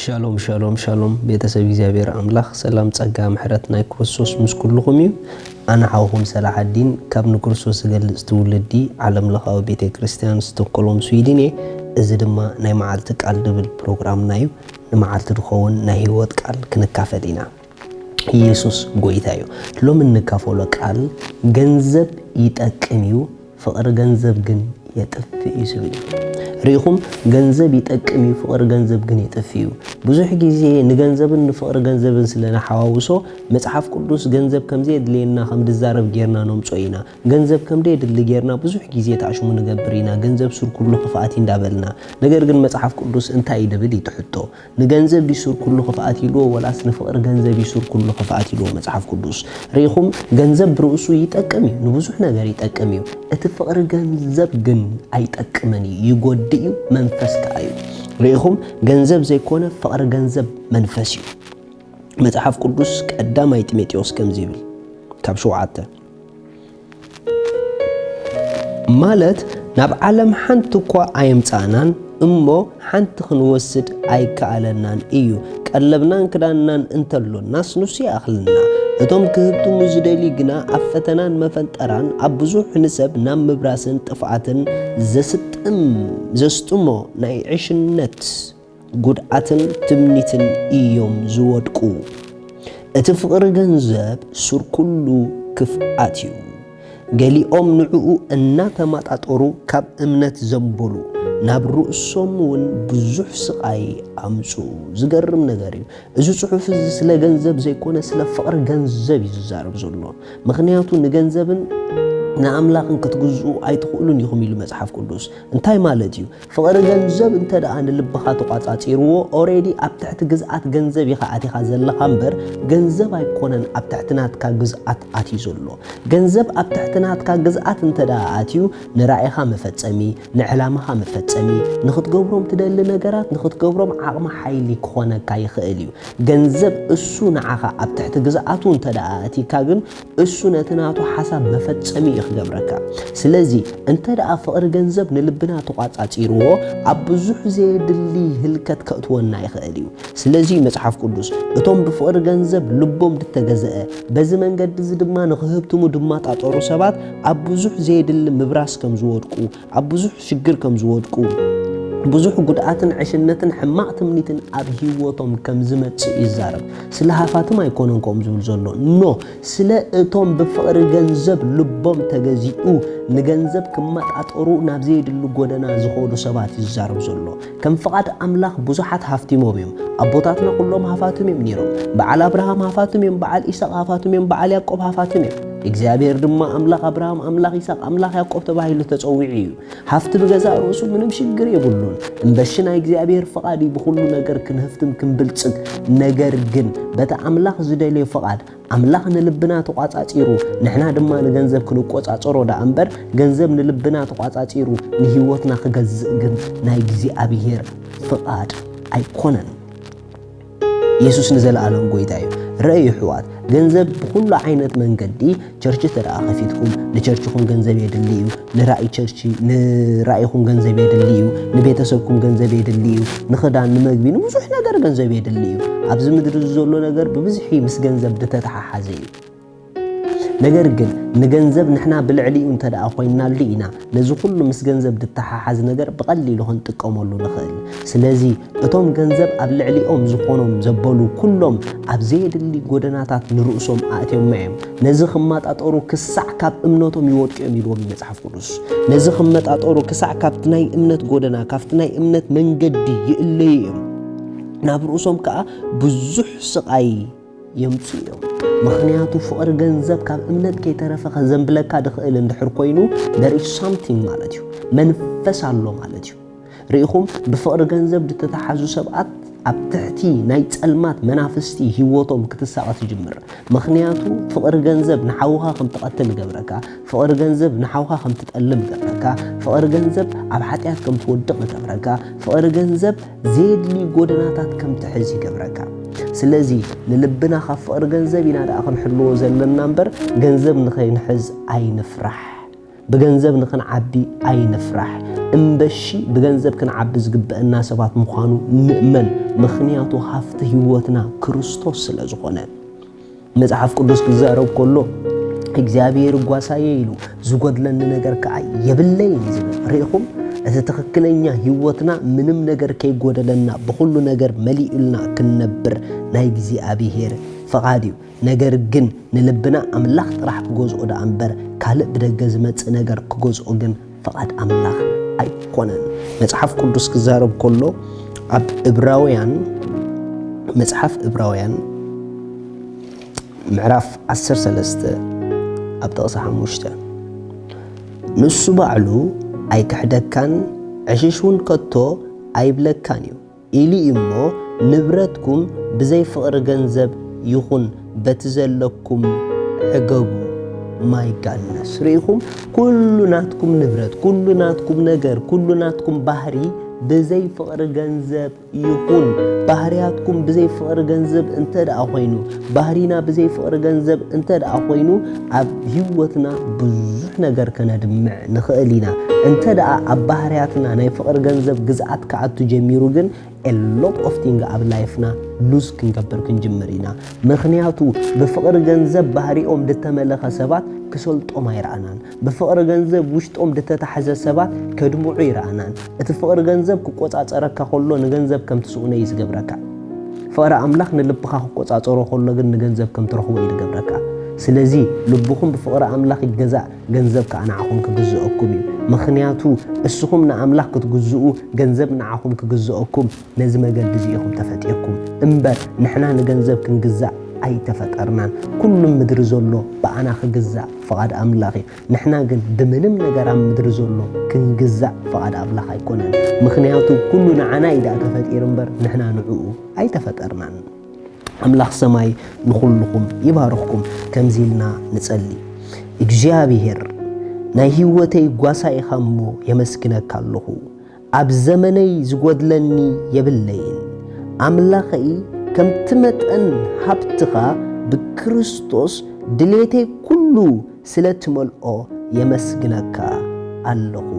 ሻሎም ሻሎም ሻሎም ቤተሰብ እግዚአብሔር አምላክ ሰላም ጸጋ ምሕረት ናይ ክርስቶስ ምስ ኩልኩም እዩ አና ሓውኩም ሰላሐዲን ካብ ንክርስቶስ ዝገልጽ ትውልዲ ዓለም ለኻዊ ቤተ ክርስቲያን ስቶክሆልም ስዊድን እዚ ድማ ናይ መዓልቲ ቃል ድብል ፕሮግራምና እዩ ንመዓልቲ ድኸውን ናይ ህይወት ቃል ክንካፈል ኢና ኢየሱስ ጎይታ እዩ ሎም እንካፈሎ ቃል ገንዘብ ይጠቅም እዩ ፍቅር ገንዘብ ግን የጥፍ እዩ ዝብል ريخم جنزب يتأكمي فقر جنزب جني تفيو بزح جزء نجنزب نفقر جنزب سلنا حواوسه متحف كلوس جنزب كم زيد لينا خم دزارب جيرنا نوم صوينا جنزب كم ديد اللي جيرنا بزح جزء تعشوا من جبرينا جنزب سور كله خفاتين دابلنا نجر جن متحف كلوس انت عيد بدي تحطه نجنزب بيسور كله خفاتي له ولا نفقر جنزب بيسور كله خفاتي له متحف كلوس ريخم جنزب برؤسه يتأكمي نبزح نجار يتأكمي اتفقر جنزب جن أيتأكمني يقول ديو منفس كايو ريخم جنزب زي كونه فقر جنزب منفسيو متحف قدوس قدام ايتيميتيوس كم زيبل كابشو عاته مالت ناب عالم حنت كوا ايمصانان امو حنت خنوسد اي كالنان ايو قلبنان كدانان انتلو ناس نسي اخلنا እቶም ክህብቱ ሙዝደሊ ግና አፈተናን መፈንጠራን አብዙሕ ንሰብ ናብ ምብራስን ጥፍዓትን ዘስጥሞ ናይ ዕሽነት ጉድዓትን ትምኒትን እዮም ዝወድቁ እቲ ፍቅሪ ገንዘብ ሱር ኩሉ ክፍአት እዩ ገሊኦም ንዕኡ እናተማጣጠሩ ካብ እምነት ዘንበሉ ናብ ርእሶምን ብዙሕ ስቃይ አምጹ ዝገርም ነገር እዩ እዚ ጽሑፍ ስለ ገንዘብ ዘይኮነ ስለ ፍቅሪ ገንዘብ ይዛረብ ዘሎ ምክንያቱ ንገንዘብን ንአምላኽን ክትግዝኡ አይትኽእሉን ይኹም ኢሉ መጽሐፍ ቅዱስ እንታይ ማለት እዩ ፍቅሪ ገንዘብ እንተ ደኣ ንልብኻ ተቋጻጺርዎ ኦሬዲ ኣብ ትሕቲ ግዝኣት ገንዘብ ኢኻ ኣቲኻ ዘለኻ እምበር ገንዘብ ኣይኮነን ኣብ ትሕቲ ናትካ ግዝኣት ኣትዩ ዘሎ ገንዘብ ኣብ ትሕቲ ናትካ ግዝኣት እንተ ደኣ ኣትዩ ንራእይኻ መፈጸሚ ንዕላማኻ መፈጸሚ ንኽትገብሮም ትደሊ ነገራት ንኽትገብሮም ዓቕሚ ሓይሊ ክኾነካ ይኽእል እዩ ገንዘብ እሱ ንዓኻ ኣብ ትሕቲ ግዝኣቱ እንተ ደኣ ኣቲካ ግን እሱ ነቲ ናቱ ሓሳብ መፈጸሚ ይኽገብረካ ስለዚ እንተ ደኣ ፍቅሪ ገንዘብ ንልብና ተቋጻጺርዎ ኣብ ብዙሕ ዘየድሊ ህልከት ከእትወና ይኽእል እዩ ስለዚ መጽሐፍ ቅዱስ እቶም ብፍቅሪ ገንዘብ ልቦም ድተገዘአ በዚ መንገዲ እዚ ድማ ንኽህብትሙ ድማ ጣጠሩ ሰባት ኣብ ብዙሕ ዘየድሊ ምብራስ ከም ዝወድቁ ኣብ ብዙሕ ሽግር ከም ዝወድቁ ብዙሕ ጉድኣትን ዕሽነትን ሕማቕ ትምኒትን ኣብ ህይወቶም ከም ዝመጽእ ይዛረብ ስለ ሃፋትም ኣይኮነን ከም ዝብል ዘሎ ኖ ስለ እቶም ብፍቅሪ ገንዘብ ልቦም ተገዚኡ ንገንዘብ ክመጣጠሩ ናብ ዘየድሉ ጎደና ዝኸዱ ሰባት ይዛረብ ዘሎ ከም ፍቃድ ኣምላኽ ብዙሓት ሃፍቲሞም እዮም ኣቦታትና ኩሎም ሃፋትም እዮም ነይሮም በዓል አብርሃም ሃፋትም እዮም በዓል ኢሳቅ ሃፋትም እዮም በዓል ያዕቆብ ሃፋትም እዮም እግዚአብሔር ድማ አምላኽ አብርሃም አምላኽ ይስሐቅ አምላኽ ያዕቆብ ተባሂሉ ተጸውዒ እዩ ሃፍቲ በገዛ ርእሱ ምንም ሽግር የብሉን እምበሽና እግዚአብሔር ፍቃድ ብኩሉ ነገር ክንህፍትም ክንብልጽግ ነገር ግን በታ አምላኽ ዝደልዮ ፍቃድ አምላኽ ንልብና ተቋጻጺሩ ንሕና ድማ ንገንዘብ ክንቆጻጸሮ ዳ እምበር ገንዘብ ንልብና ተቋጻጺሩ ንህይወትና ክገዝእ ግን ናይ እግዚአብሔር ፍቃድ ኣይኮነን ኢየሱስ ንዘለዓለም ጎይታ እዩ رأي حوات جنزب بكل عينة من قدي شرشة ترى خفيتكم لشرشكم جنزب يدليو لرأي شرشي لرأيكم جنزب يدليو لبيتسبكم جنزب يدليو نخدع نمجبين ومزحنا در جنزب يدليو عبز مدرس زولو نجار ببزحي مس جنزب دتتح حزين نجار جن نجنزب نحنا بالعلي أنت دا أخوينا لينا نزو كل مس جنزب دتححز نجار بقلي لهن تقاملو نخل سلازي اتوم جنزب قبل علي زخونهم زبالو كلهم أبزيد اللي جودناتات نرؤسهم آتيهم معهم نزخ مات أطورو كسع كاب امنتهم يودك اميلو من مصحف قدس نزخ مات أطورو كسع كاب تناي امنت جودنا كاف تناي امنت من جدي يقليهم نابرؤسهم كا بزح سقاي يمصيهم مخنياتو فقر ገንዘብ ካብ እምነት ከይተረፈ ዘንብለካ ድኽእል እንድሕር ኮይኑ there is something ማለት እዩ መንፈስ አሎ ማለት እዩ ርኢኹም ብፍቅሪ ገንዘብ ድተተሓዙ ሰባት ኣብ ትሕቲ ናይ ጸልማት መናፍስቲ ህይወቶም ክትሳቀት ይጅምር ምክንያቱ ፍቅሪ ገንዘብ ንሓውኻ ከም ተቀተል ገብረካ ፍቅሪ ገንዘብ ንሓውኻ ከም ትጠልም ገብረካ ፍቅሪ ገንዘብ ኣብ ሓጢያት ከም ትወድቕ ገብረካ ፍቅሪ ገንዘብ ዘድሊ ጎደናታት ከም ትሕዝ ገብረካ ስለዚ ንልብና ካብ ፍቅሪ ገንዘብ ኢና ዳኣ ክንሕልዎ ዘለና እምበር ገንዘብ ንኸይንሕዝ ኣይንፍራሕ بجنزب نخن عبي أي نفرح እምበሺ ብገንዘብ ክንዓቢ ዝግበአና ሰባት ምዃኑ ንእመን ምኽንያቱ ሃፍቲ ህይወትና ክርስቶስ ስለ ዝኾነ መጽሓፍ ቅዱስ ክዛረብ ከሎ እግዚአብሔር ጓሳዬ ኢሉ ዝጎድለኒ ነገር ከዓ የብለይን ዝብል ርኢኹም እቲ ትክክለኛ ህይወትና ምንም ነገር ከይጎደለና በሁሉ ነገር መሊኡልና ክንነብር ናይ እግዚአብሔር ፈቃድ እዩ ነገር ግን ንልብና አምላኽ ጥራሕ ክገዝኦ ዳ እምበር ካልእ ብደገ ዝመጽእ ነገር ክገዝኦ ግን ፈቃድ አምላኽ ኣይኮነን መጽሐፍ ቅዱስ ክዛረብ ከሎ ኣብ ዕብራውያን መጽሐፍ ዕብራውያን ምዕራፍ 13 ኣብ ጥቕሲ 5 ንሱ ባዕሉ ኣይክሕደካን ዕሽሽውን ከቶ ኣይብለካን እዩ ኢሊ እሞ ንብረትኩም ብዘይ ፍቕሪ ገንዘብ ይኹን በቲ ዘለኩም ሕገቡ ማይጋነስ ርኢኹም ኩሉ ናትኩም ንብረት ኩሉ ናትኩም ነገር ኩሉ ናትኩም ባህሪ ብዘይ ፍቕሪ ገንዘብ ይኹን ባህሪያትኩም ብዘይ ፍቕሪ ገንዘብ እንተ ደኣ ኮይኑ ባህሪና ብዘይ ፍቕሪ ገንዘብ እንተ ደኣ ኮይኑ ኣብ ህይወትና ብዙሕ ነገር ከነድምዕ ንኽእል ኢና እንተ ደኣ ኣብ ባህሪያትና ናይ ፍቕሪ ገንዘብ ግዝኣት ከኣቱ ጀሚሩ ግን a lot of things ኣብ ላይፍና ሉዝ ክንገብር ክንጅምር ኢና ምኽንያቱ ብፍቕሪ ገንዘብ ባህሪኦም ድተመለኸ ሰባት ክሰልጦም ኣይረኣናን ብፍቕሪ ገንዘብ ውሽጦም ድተታሕዘ ሰባት ከድምዑ ይረኣናን እቲ ፍቕሪ ገንዘብ ክቆጻጸረካ ከሎ ንገንዘብ ከም ትስኡነ እዩ ዝገብረካ ፍቕሪ ኣምላኽ ንልብኻ ክቆጻጸሮ ከሎ ግን ንገንዘብ ከም ትረኽቦ እዩ ዝገብረካ ስለዚ ልብኹም ብፍቕሪ ኣምላኽ ይገዛእ ገንዘብ ከዓ ንዓኹም ክግዝአኩም እዩ ምኽንያቱ እስኹም ንኣምላኽ ክትግዝኡ ገንዘብ ንዓኹም ክግዝአኩም ነዚ መገዲ እዚኢኹም ተፈጢርኩም እምበር ንሕና ንገንዘብ ክንግዛእ ኣይተፈጠርናን ኩሉ ምድሪ ዘሎ ብኣና ክግዛእ ፍቓድ ኣምላኽ እዩ ንሕና ግን ብምንም ነገር ኣብ ምድሪ ዘሎ ክንግዛእ ፍቓድ ኣምላኽ ኣይኮነን ምኽንያቱ ኩሉ ንዓና ኢዳ ተፈጢር እምበር ንሕና ንዕኡ ኣይተፈጠርናን أملاخ سماي نخلكم يبارككم كمزيلنا نصلي እግዚአብሔር ናይ ህይወተይ ጓሳይ ኸሞ የመስክነካ ኣለኹ ኣብ ዘመነይ ዝጎድለኒ የብለይን ኣምላኸይ ከም ትመጠን ሃብትኻ ብክርስቶስ ድሌተይ ኩሉ ስለትመልኦ የመስክነካ ኣለኹ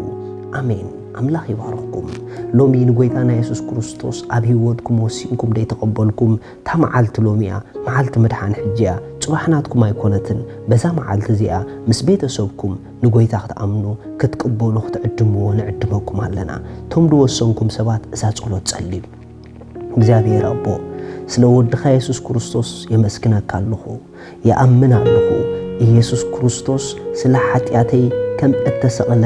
አሜን أملاخ يبارككم لومي نقويتانا يسوس كريستوس أبي ودكم وسينكم دي تقبلكم تمعلت لوميا معلت مدحان حجيا صباحناتكم ما يكونتن بزا معلت زيا مسبيت سوبكم نقويتا تأمنوا كتقبلوا تعدموا ونعدمكم علينا توم دو وسنكم سبات إساس قلو تسألي እግዚአብሔር አቦ ስለወድኻ ኢየሱስ ክርስቶስ የመስክነካ ኣለኹ የአምና ኣለኹ ኢየሱስ ክርስቶስ ስለ ኃጢአተይ ከም እተሰቀለ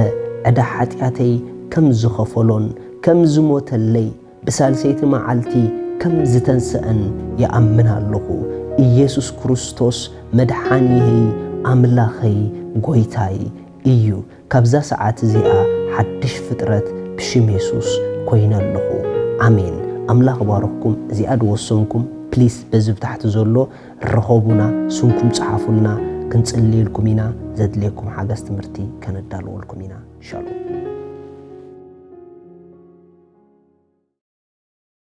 ዕዳ ኃጢአተይ كم زخفلون كم زموتلي بسالسيت معالتي كم زتنسأن يأمنها اللغو إيسوس كريستوس مدحانيه أملاخي قويتاي إيو كابزا ساعات زيئة حدش فترة بشم يسوس كوينا اللغو آمين أملاخ بارككم زيادة وصنكم بليس بزب تحت زولو رخوبنا سنكم صحافلنا كنتسألي لكم هنا زد لكم حاجة استمرتي كانت دالو لكم هنا شالوم